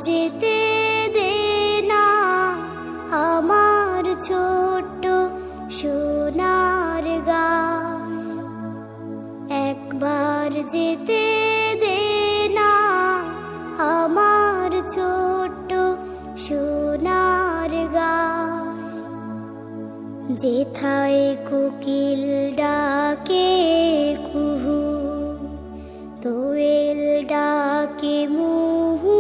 যেতে দে না আমার ছোট্ট সোনার গাঁও। একবার যেতে দে না আমার ছোট্ট সোনার গাঁও। যেথায় কোকিল ডাকে কুহু, দোয়েল ডাকে মুহু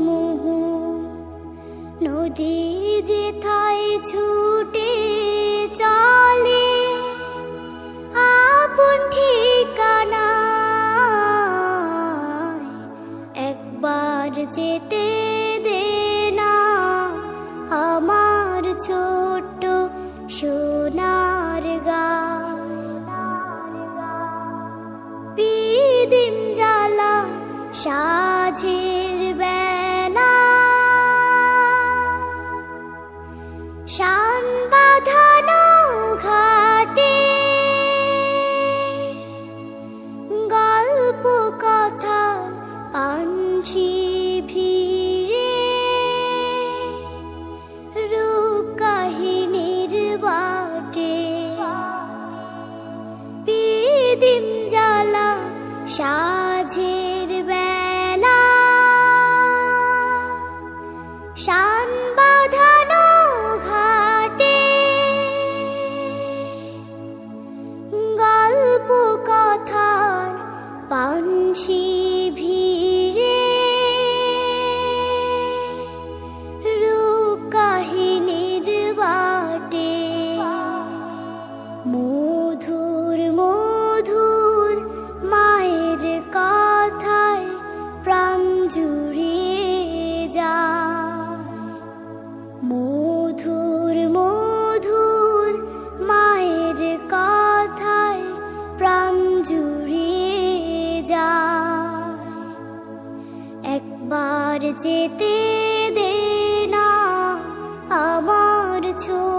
মুহু, নদী যেথায় ছুটে চলে আপন ঠিকানায়। একবার যেতে দে না আমার ছোট্ট সোনার গাঁও। বিদিম জ্বালা সাঁঝের বেলা, শান বাঁধানো ঘাটে গল্প কথা আনছি ফিরে, রূপ কাহিনীর বাটে। বিদিম জ্বালা সাঁঝের বেলা, শান বাঁধানো ঘাটে গল্প কথার পানসি ভিড়ে, রূপ কাহিনীর বাটে। মধুর মধুর মায়ের কথায় প্রাণ জুড়িয়ে যায়। মধুর মধুর মায়ের কথায় প্রাণ জুড়িয়ে যায়। একবার যেতে দে না আমার ছোট্ট